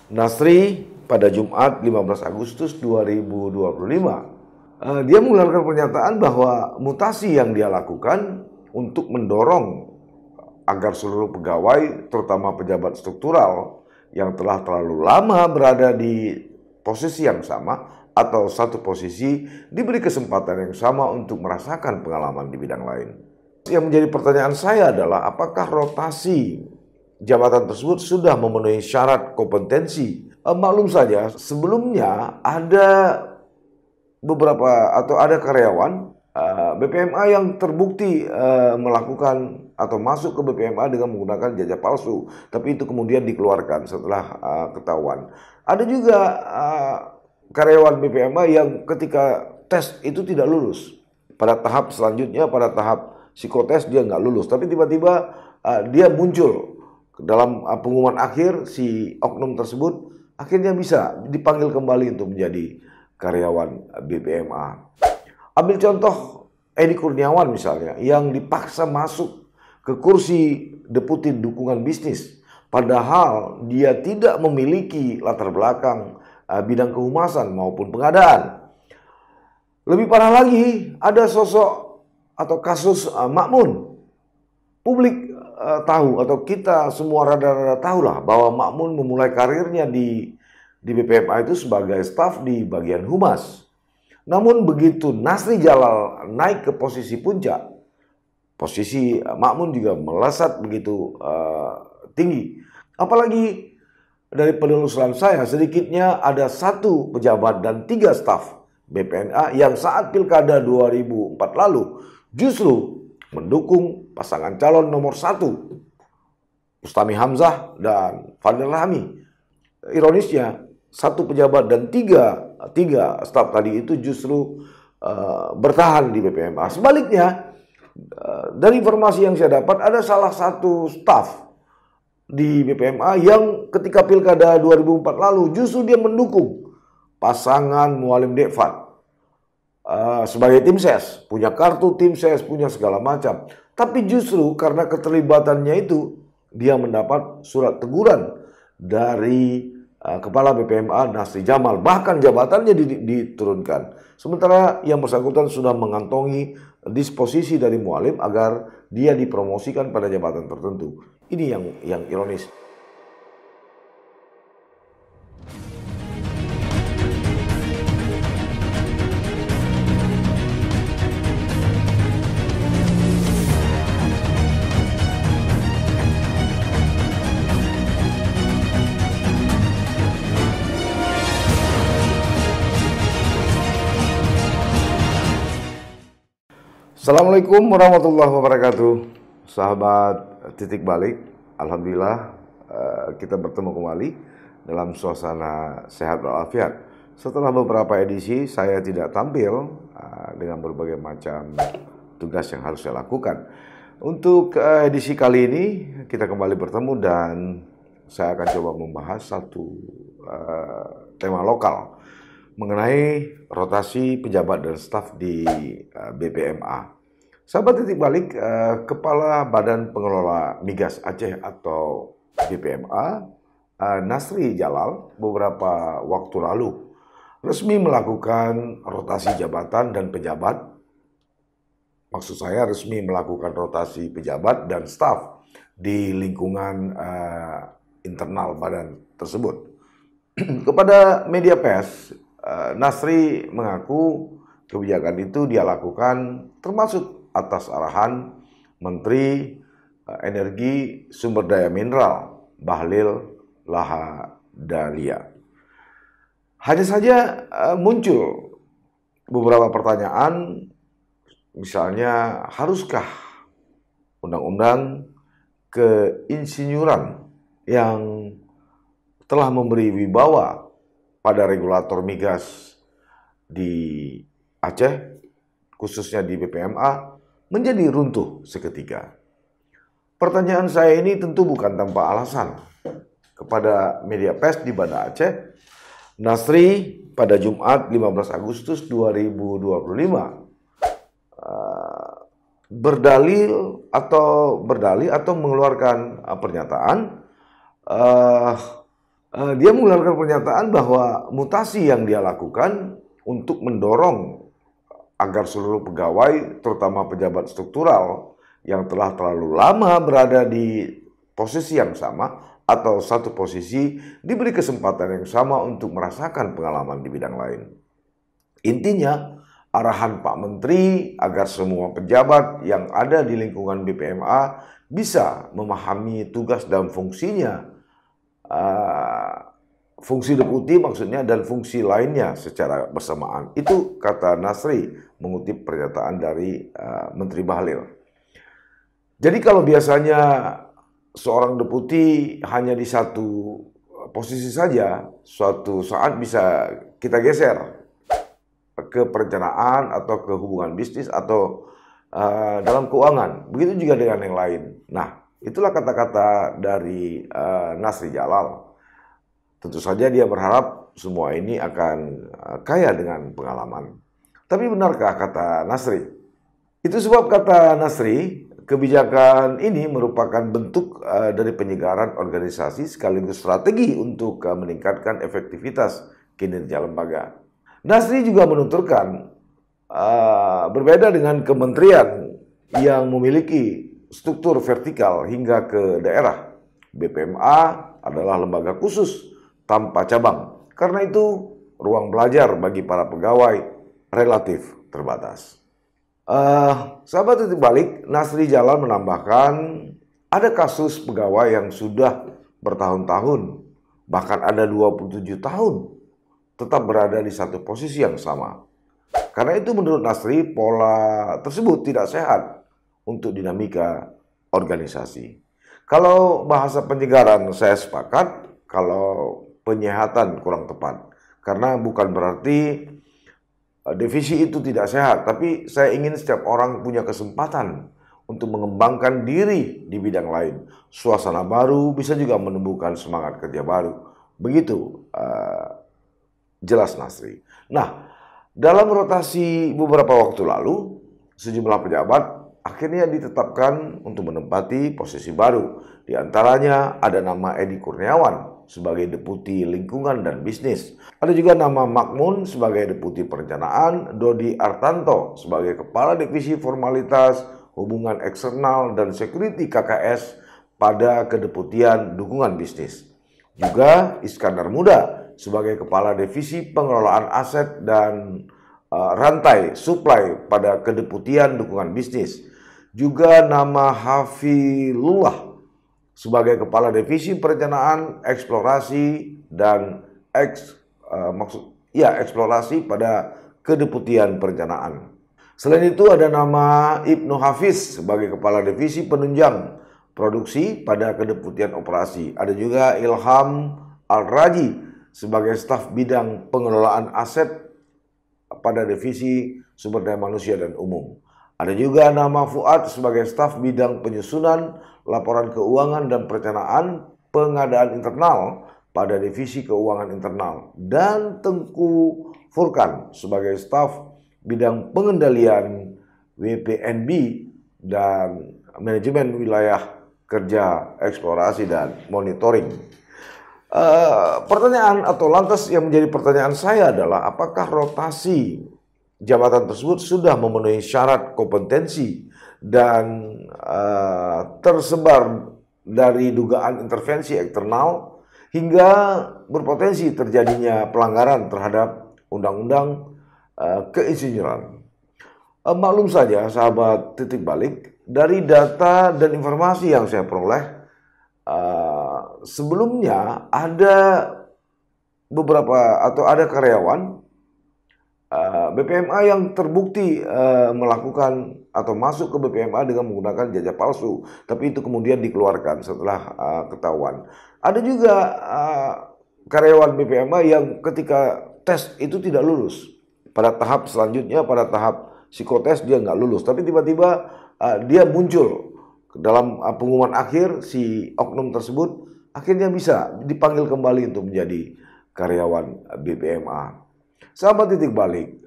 Nasri pada Jumat 15 Agustus 2025, dia mengeluarkan pernyataan bahwa mutasi yang dia lakukan untuk mendorong agar seluruh pegawai, terutama pejabat struktural yang telah terlalu lama berada di posisi yang sama atau satu posisi, diberi kesempatan yang sama untuk merasakan pengalaman di bidang lain. Yang menjadi pertanyaan saya adalah apakah rotasi jabatan tersebut sudah memenuhi syarat kompetensi? Maklum saja, sebelumnya ada beberapa atau ada karyawan BPMA yang terbukti melakukan atau masuk ke BPMA dengan menggunakan ijazah palsu, tapi itu kemudian dikeluarkan setelah ketahuan. Ada juga karyawan BPMA yang ketika tes itu tidak lulus. Pada tahap selanjutnya, pada tahap psikotes dia nggak lulus, tapi tiba-tiba dia muncul dalam pengumuman akhir, si oknum tersebut akhirnya bisa dipanggil kembali untuk menjadi karyawan BPMA. Ambil contoh Edi Kurniawan misalnya, yang dipaksa masuk ke kursi deputi dukungan bisnis, padahal dia tidak memiliki latar belakang bidang kehumasan maupun pengadaan. Lebih parah lagi, ada sosok atau kasus Ma'mun. Publik tahu atau kita semua rada-rada tahu lah bahwa Ma'mun memulai karirnya di BPMA itu sebagai staf di bagian humas. Namun begitu Nasri Jalal naik ke posisi puncak, posisi Ma'mun juga melesat begitu tinggi. Apalagi dari penelusuran saya, sedikitnya ada 1 pejabat dan 3 staf BPNA yang saat Pilkada 2004 lalu justru mendukung pasangan calon nomor 1, Mustami Hamzah dan Fadil Rahmi. Ironisnya, 1 pejabat dan 3 staf tadi itu justru bertahan di BPMA. Sebaliknya, dari informasi yang saya dapat, ada salah satu staf di BPMA yang ketika Pilkada 2004 lalu justru dia mendukung pasangan Mualim Dekfat sebagai tim ses, punya kartu tim ses, punya segala macam. Tapi justru karena keterlibatannya itu, dia mendapat surat teguran dari Kepala BPMA Nasri Jamal, bahkan jabatannya diturunkan. Sementara yang bersangkutan sudah mengantongi disposisi dari Mualim agar dia dipromosikan pada jabatan tertentu. Ini yang ironis. Assalamualaikum warahmatullahi wabarakatuh, sahabat Titik Balik. Alhamdulillah kita bertemu kembali dalam suasana sehat walafiat. Setelah beberapa edisi saya tidak tampil dengan berbagai macam tugas yang harus saya lakukan. Untuk edisi kali ini kita kembali bertemu dan saya akan coba membahas satu tema lokal mengenai rotasi pejabat dan staf di BPMA. Sahabat Titik Balik, Kepala Badan Pengelola Migas Aceh atau BPMA, Nasri Jalal, beberapa waktu lalu resmi melakukan rotasi jabatan dan pejabat. Maksud saya resmi melakukan rotasi pejabat dan staf di lingkungan internal badan tersebut. Kepada media pers, Nasri mengaku kebijakan itu dia lakukan termasuk atas arahan Menteri Energi Sumber Daya Mineral Bahlil Lahadalia. Hanya saja muncul beberapa pertanyaan, misalnya haruskah undang-undang keinsinyuran yang telah memberi wibawa pada regulator migas di Aceh, khususnya di BPMA, menjadi runtuh seketika. Pertanyaan saya ini tentu bukan tanpa alasan. Kepada media pers di Banda Aceh, Nasri pada Jumat 15 Agustus 2025 berdalih atau mengeluarkan pernyataan Dia mengeluarkan pernyataan bahwa mutasi yang dia lakukan untuk mendorong agar seluruh pegawai, terutama pejabat struktural yang telah terlalu lama berada di posisi yang sama atau satu posisi, diberi kesempatan yang sama untuk merasakan pengalaman di bidang lain. Intinya, arahan Pak Menteri agar semua pejabat yang ada di lingkungan BPMA bisa memahami tugas dan fungsinya, fungsi deputi maksudnya, dan fungsi lainnya secara bersamaan. Itu kata Nasri mengutip pernyataan dari Menteri Bahlil. Jadi kalau biasanya seorang deputi hanya di satu posisi saja, suatu saat bisa kita geser ke perencanaan atau ke hubungan bisnis atau dalam keuangan. Begitu juga dengan yang lain. Nah, itulah kata-kata dari Nasri Jalal. Tentu saja dia berharap semua ini akan kaya dengan pengalaman. Tapi benarkah kata Nasri? Itu sebab kata Nasri, kebijakan ini merupakan bentuk dari penyegaran organisasi sekaligus strategi untuk meningkatkan efektivitas kinerja lembaga. Nasri juga menuturkan berbeda dengan kementerian yang memiliki struktur vertikal hingga ke daerah. BPMA adalah lembaga khusus tanpa cabang. Karena itu, ruang belajar bagi para pegawai relatif terbatas. Sahabat titik balik, Nasri Jalal menambahkan ada kasus pegawai yang sudah bertahun-tahun, bahkan ada 27 tahun, tetap berada di satu posisi yang sama. Karena itu menurut Nasri, pola tersebut tidak sehat untuk dinamika organisasi. Kalau bahasa penyegaran saya sepakat, kalau penyehatan kurang tepat. Karena bukan berarti divisi itu tidak sehat, tapi saya ingin setiap orang punya kesempatan untuk mengembangkan diri di bidang lain. Suasana baru bisa juga menumbuhkan semangat kerja baru. Begitu jelas Nasri. Nah, dalam rotasi beberapa waktu lalu, sejumlah pejabat akhirnya ditetapkan untuk menempati posisi baru. Di antaranya ada nama Edi Kurniawan sebagai Deputi Lingkungan dan Bisnis. Ada juga nama Makmun sebagai Deputi Perencanaan, Dodi Artanto sebagai Kepala Divisi Formalitas, Hubungan Eksternal dan Security KKS pada Kedeputian Dukungan Bisnis. Juga Iskandar Muda sebagai Kepala Divisi Pengelolaan Aset dan Rantai Suplai pada Kedeputian Dukungan Bisnis. Juga nama Hafilullah sebagai Kepala Divisi Perencanaan, Eksplorasi dan Eksplorasi pada Kedeputian Perencanaan. Selain itu ada nama Ibnu Hafiz sebagai Kepala Divisi Penunjang Produksi pada Kedeputian Operasi. Ada juga Ilham Al-Raji sebagai staf bidang pengelolaan aset pada divisi sumber daya manusia dan umum. Ada juga nama Fuad sebagai staf bidang penyusunan, laporan keuangan dan perencanaan pengadaan internal pada divisi keuangan internal. Dan Tengku Furkan sebagai staf bidang pengendalian WPNB dan manajemen wilayah kerja, eksplorasi dan monitoring. Pertanyaan atau lantas yang menjadi pertanyaan saya adalah apakah rotasi jabatan tersebut sudah memenuhi syarat kompetensi dan tersebar dari dugaan intervensi eksternal hingga berpotensi terjadinya pelanggaran terhadap undang-undang keinsinyuran. Maklum saja sahabat titik balik, dari data dan informasi yang saya peroleh, sebelumnya ada beberapa atau ada karyawan BPMA yang terbukti melakukan atau masuk ke BPMA dengan menggunakan jajak palsu, tapi itu kemudian dikeluarkan setelah ketahuan. Ada juga karyawan BPMA yang ketika tes itu tidak lulus. Pada tahap selanjutnya, pada tahap psikotes dia nggak lulus, tapi tiba-tiba dia muncul dalam pengumuman akhir, si oknum tersebut akhirnya bisa dipanggil kembali untuk menjadi karyawan BPMA. Sahabat titik balik,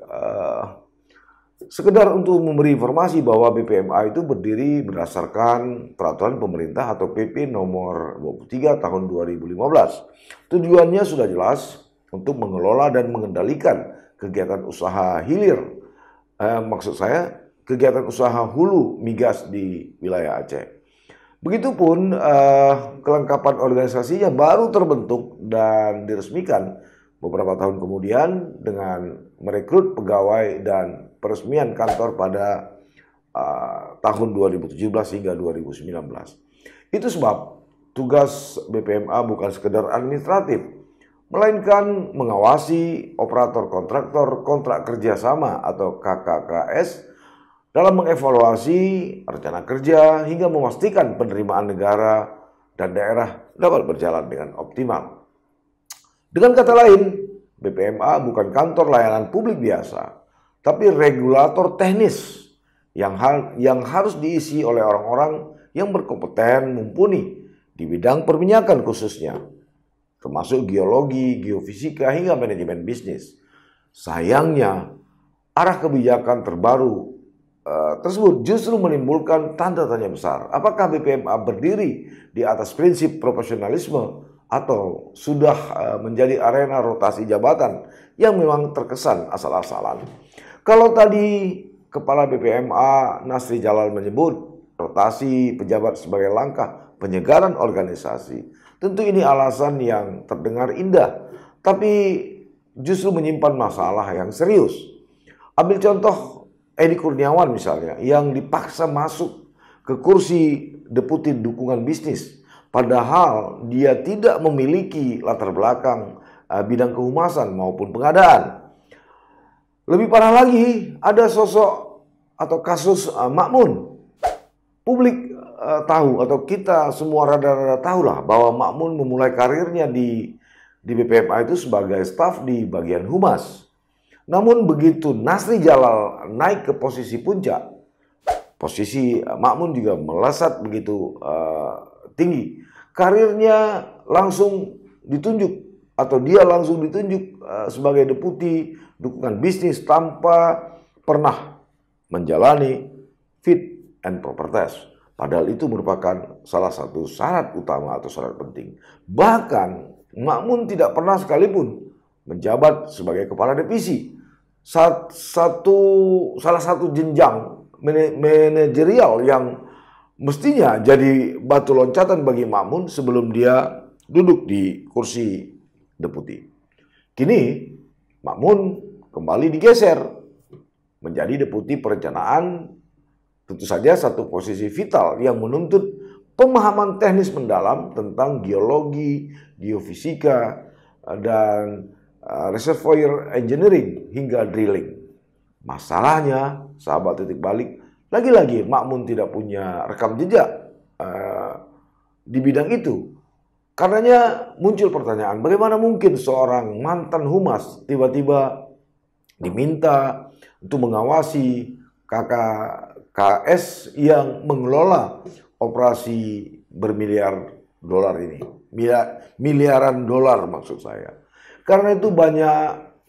Sekedar untuk memberi informasi bahwa BPMA itu berdiri berdasarkan peraturan pemerintah atau PP nomor 23 tahun 2015. Tujuannya sudah jelas untuk mengelola dan mengendalikan kegiatan usaha hilir. Maksud saya kegiatan usaha hulu migas di wilayah Aceh. Begitupun kelengkapan organisasinya baru terbentuk dan diresmikan beberapa tahun kemudian dengan merekrut pegawai dan peresmian kantor pada tahun 2017 hingga 2019. Itu sebab tugas BPMA bukan sekedar administratif, melainkan mengawasi operator kontraktor kontrak kerjasama atau KKKS dalam mengevaluasi rencana kerja hingga memastikan penerimaan negara dan daerah dapat berjalan dengan optimal. Dengan kata lain, BPMA bukan kantor layanan publik biasa, tapi regulator teknis yang harus diisi oleh orang-orang yang berkompeten mumpuni di bidang perminyakan khususnya, termasuk geologi, geofisika, hingga manajemen bisnis. Sayangnya, arah kebijakan terbaru tersebut justru menimbulkan tanda tanya besar. Apakah BPMA berdiri di atas prinsip profesionalisme atau sudah menjadi arena rotasi jabatan yang memang terkesan asal-asalan? Kalau tadi Kepala BPMA Nasri Jalal menyebut rotasi pejabat sebagai langkah penyegaran organisasi, tentu ini alasan yang terdengar indah, tapi justru menyimpan masalah yang serius. Ambil contoh Edi Kurniawan misalnya, yang dipaksa masuk ke kursi deputi dukungan bisnis, padahal dia tidak memiliki latar belakang bidang kehumasan maupun pengadaan. Lebih parah lagi, ada sosok atau kasus Ma'mun. Publik tahu atau kita semua rada-rada tahu lah bahwa Ma'mun memulai karirnya di BPMA itu sebagai staf di bagian humas. Namun begitu Nasri Jalal naik ke posisi puncak, posisi Ma'mun juga melesat begitu tinggi. Karirnya langsung ditunjuk atau dia langsung ditunjuk sebagai deputi dukungan bisnis tanpa pernah menjalani fit and proper test. Padahal itu merupakan salah satu syarat utama atau syarat penting. Bahkan Ma'mun tidak pernah sekalipun menjabat sebagai kepala divisi. Salah satu jenjang manajerial yang mestinya jadi batu loncatan bagi Ma'mun sebelum dia duduk di kursi deputi. Kini Ma'mun kembali digeser menjadi deputi perencanaan, tentu saja satu posisi vital yang menuntut pemahaman teknis mendalam tentang geologi, geofisika, dan reservoir engineering hingga drilling. Masalahnya, sahabat titik balik, lagi-lagi Ma'mun tidak punya rekam jejak di bidang itu. Karenanya muncul pertanyaan, bagaimana mungkin seorang mantan humas tiba-tiba diminta untuk mengawasi KKKS yang mengelola operasi bermiliar dolar ini. Miliaran dolar maksud saya. Karena itu banyak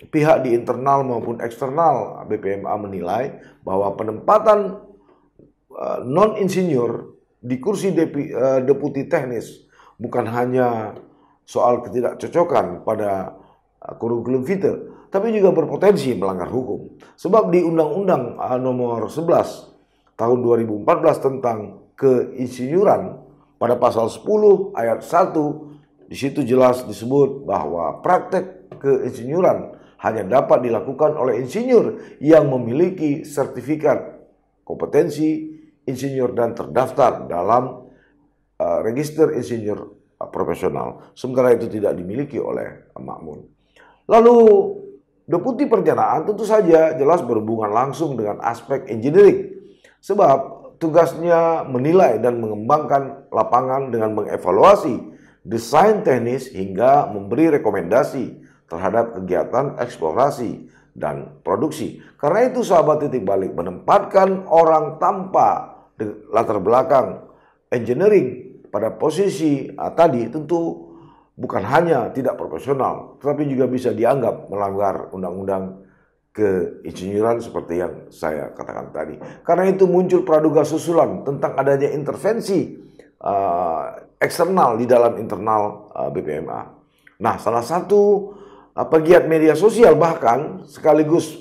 pihak di internal maupun eksternal BPMA menilai bahwa penempatan non-insinyur di kursi deputi teknis bukan hanya soal ketidakcocokan pada kurikulum vitae, tapi juga berpotensi melanggar hukum. Sebab di Undang-Undang nomor 11 tahun 2014 tentang keinsinyuran pada pasal 10 ayat 1, di situ jelas disebut bahwa praktek keinsinyuran hanya dapat dilakukan oleh insinyur yang memiliki sertifikat kompetensi insinyur dan terdaftar dalam register insinyur profesional. Sementara itu tidak dimiliki oleh Ma'mun. Lalu deputi perencanaan tentu saja jelas berhubungan langsung dengan aspek engineering. Sebab tugasnya menilai dan mengembangkan lapangan dengan mengevaluasi desain teknis hingga memberi rekomendasi terhadap kegiatan eksplorasi dan produksi. Karena itu sahabat titik balik, menempatkan orang tanpa latar belakang engineering pada posisi tadi tentu bukan hanya tidak profesional, tetapi juga bisa dianggap melanggar undang-undang keinsinyuran seperti yang saya katakan tadi. Karena itu muncul praduga susulan tentang adanya intervensi eksternal di dalam internal BPMA. Nah, salah satu pegiat media sosial bahkan sekaligus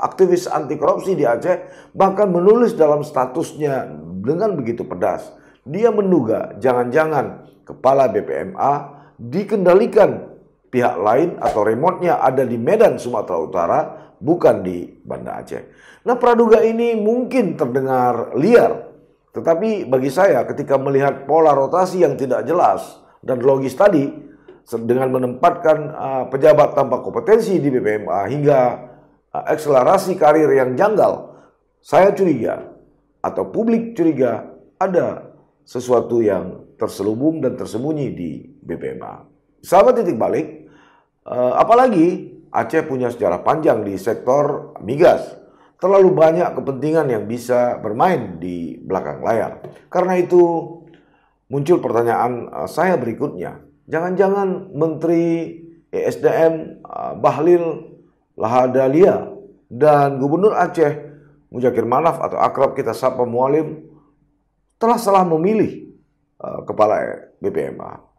aktivis anti korupsi di Aceh bahkan menulis dalam statusnya dengan begitu pedas. Dia menduga jangan-jangan kepala BPMA dikendalikan pihak lain atau remote-nya ada di Medan, Sumatera Utara, bukan di Banda Aceh. Nah, praduga ini mungkin terdengar liar, tetapi bagi saya ketika melihat pola rotasi yang tidak jelas dan logis tadi, dengan menempatkan pejabat tanpa kompetensi di BPMA hingga akselerasi karir yang janggal, saya curiga atau publik curiga ada sesuatu yang terselubung dan tersembunyi di BPMA. Sahabat Titik Balik, apalagi Aceh punya sejarah panjang di sektor migas. Terlalu banyak kepentingan yang bisa bermain di belakang layar. Karena itu muncul pertanyaan saya berikutnya. Jangan-jangan Menteri ESDM Bahlil Lahadalia dan Gubernur Aceh Muzakir Manaf atau akrab kita sapa Mualim telah salah memilih kepala BPMA.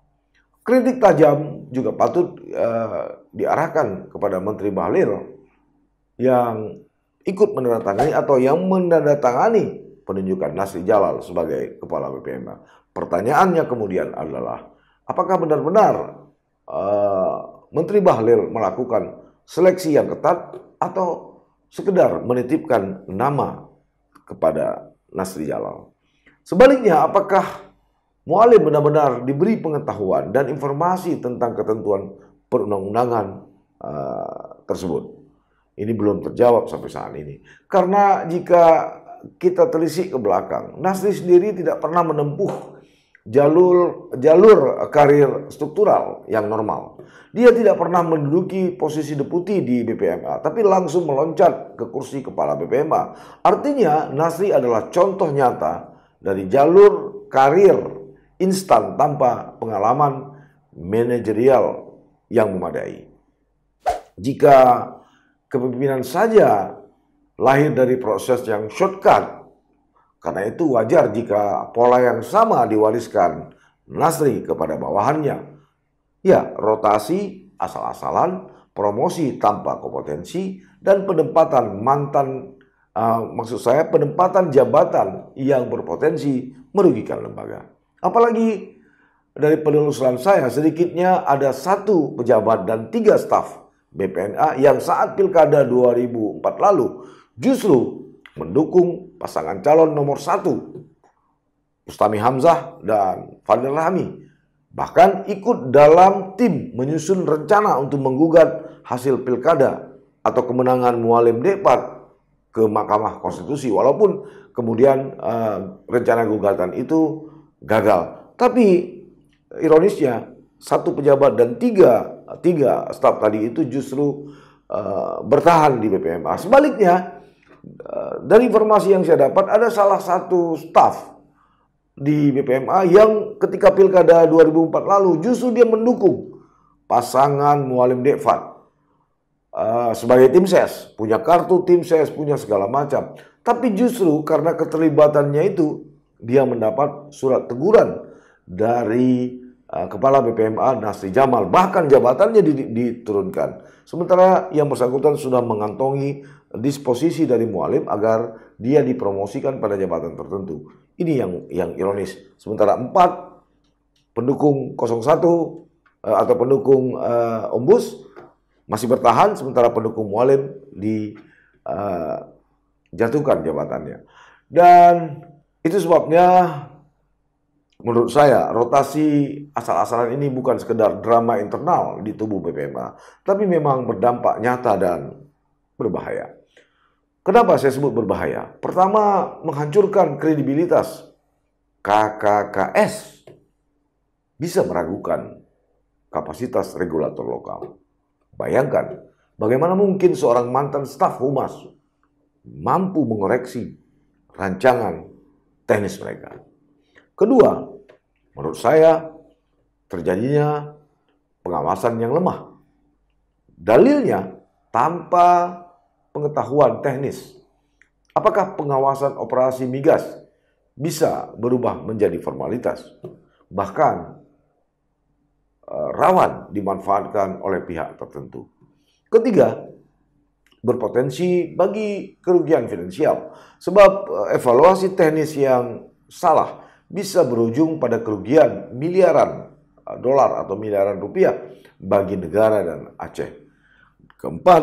Kritik tajam juga patut diarahkan kepada Menteri Bahlil yang ikut menandatangani atau yang menandatangani penunjukan Nasri Jalal sebagai kepala BPMA. Pertanyaannya kemudian adalah, apakah benar-benar Menteri Bahlil melakukan seleksi yang ketat atau sekedar menitipkan nama kepada Nasri Jalal? Sebaliknya, apakah Mualim benar-benar diberi pengetahuan dan informasi tentang ketentuan perundang-undangan tersebut? Ini belum terjawab sampai saat ini. Karena jika kita telisik ke belakang, Nasri sendiri tidak pernah menempuh jalur karir struktural yang normal. Dia tidak pernah menduduki posisi deputi di BPMA, tapi langsung meloncat ke kursi kepala BPMA. Artinya Nasri adalah contoh nyata dari jalur karir instan tanpa pengalaman manajerial yang memadai. Jika kepemimpinan saja lahir dari proses yang shortcut, karena itu wajar jika pola yang sama diwariskan Nasri kepada bawahannya. Ya, rotasi asal-asalan, promosi tanpa kompetensi, dan penempatan penempatan jabatan yang berpotensi merugikan lembaga. Apalagi dari penelusuran saya, sedikitnya ada 1 pejabat dan 3 staf BPNA yang saat Pilkada 2004 lalu justru mendukung pasangan calon nomor 1, Bustami Hamzah dan Fadil Rahmi. Bahkan ikut dalam tim menyusun rencana untuk menggugat hasil Pilkada atau kemenangan Mualim Dekpat ke Mahkamah Konstitusi. Walaupun kemudian rencana gugatan itu gagal. Tapi ironisnya 1 pejabat dan 3 staf tadi itu justru bertahan di BPMA. Sebaliknya, dari informasi yang saya dapat ada salah satu staf di BPMA yang ketika Pilkada 2004 lalu justru dia mendukung pasangan Mualim Dekpat sebagai tim ses, punya kartu tim ses, punya segala macam. Tapi justru karena keterlibatannya itu dia mendapat surat teguran dari Kepala BPMA Nasri Jamal, bahkan jabatannya diturunkan. Sementara yang bersangkutan sudah mengantongi disposisi dari Mualim agar dia dipromosikan pada jabatan tertentu. Ini yang ironis. Sementara 4 pendukung 01 atau pendukung Ombus masih bertahan, sementara pendukung Mualim dijatuhkan jabatannya. Dan itu sebabnya menurut saya rotasi asal-asalan ini bukan sekedar drama internal di tubuh BPMA, tapi memang berdampak nyata dan berbahaya. Kenapa saya sebut berbahaya? Pertama, menghancurkan kredibilitas KKKS. Bisa meragukan kapasitas regulator lokal. Bayangkan, bagaimana mungkin seorang mantan staf humas mampu mengoreksi rancangan teknis mereka. Kedua, menurut saya terjadinya pengawasan yang lemah. Dalilnya, tanpa pengetahuan teknis. Apakah pengawasan operasi migas bisa berubah menjadi formalitas? Bahkan rawan dimanfaatkan oleh pihak tertentu. Ketiga, berpotensi bagi kerugian finansial. Sebab evaluasi teknis yang salah bisa berujung pada kerugian miliaran dolar atau miliaran rupiah bagi negara dan Aceh. Keempat,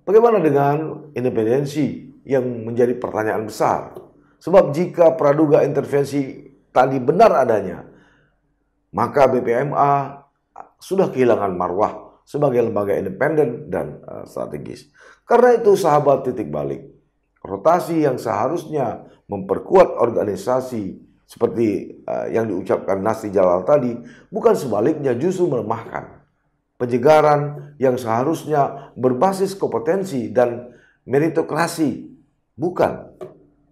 bagaimana dengan independensi yang menjadi pertanyaan besar? Sebab jika praduga intervensi tadi benar adanya, maka BPMA sudah kehilangan marwah sebagai lembaga independen dan strategis. Karena itu sahabat titik balik, rotasi yang seharusnya memperkuat organisasi seperti yang diucapkan Nasri Jalal tadi, bukan sebaliknya justru melemahkan. Penyegaran yang seharusnya berbasis kompetensi dan meritokrasi, bukan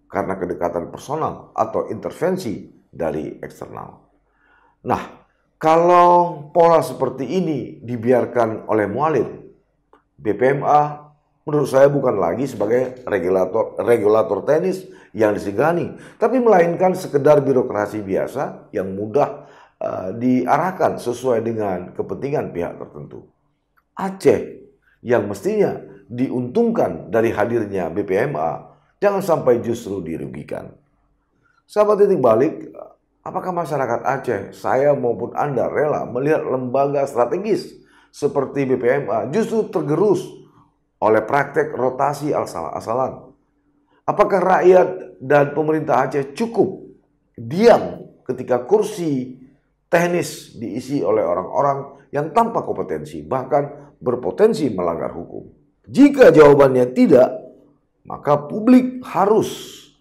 karena kedekatan personal atau intervensi dari eksternal. Nah, kalau pola seperti ini dibiarkan oleh muallim, BPMA menurut saya bukan lagi sebagai regulator teknis yang disegani, tapi melainkan sekedar birokrasi biasa yang mudah diarahkan sesuai dengan kepentingan pihak tertentu. Aceh yang mestinya diuntungkan dari hadirnya BPMA jangan sampai justru dirugikan. Sahabat titik balik, apakah masyarakat Aceh, saya maupun Anda rela melihat lembaga strategis seperti BPMA justru tergerus oleh praktek rotasi asal-asalan? Apakah rakyat dan pemerintah Aceh cukup diam ketika kursi teknis diisi oleh orang-orang yang tanpa kompetensi, bahkan berpotensi melanggar hukum? Jika jawabannya tidak, maka publik harus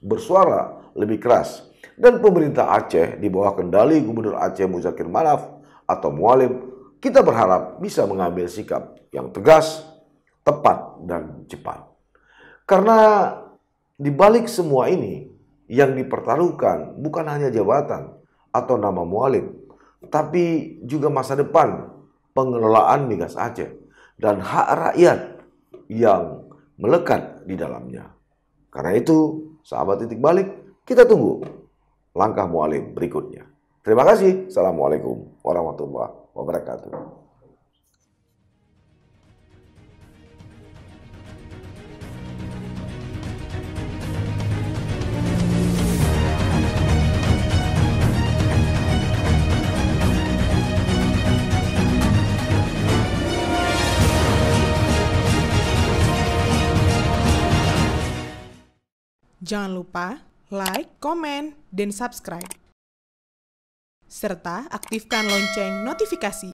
bersuara lebih keras. Dan pemerintah Aceh di bawah kendali Gubernur Aceh Muzakir Manaf atau muallim, kita berharap bisa mengambil sikap yang tegas, tepat, dan cepat. Karena di balik semua ini yang dipertaruhkan bukan hanya jabatan atau nama muallim, tapi juga masa depan pengelolaan migas Aceh dan hak rakyat yang melekat di dalamnya. Karena itu, sahabat titik balik, kita tunggu langkah muallim berikutnya. Terima kasih. Assalamualaikum warahmatullahi wabarakatuh. Jangan lupa like, komen, dan subscribe. Serta aktifkan lonceng notifikasi.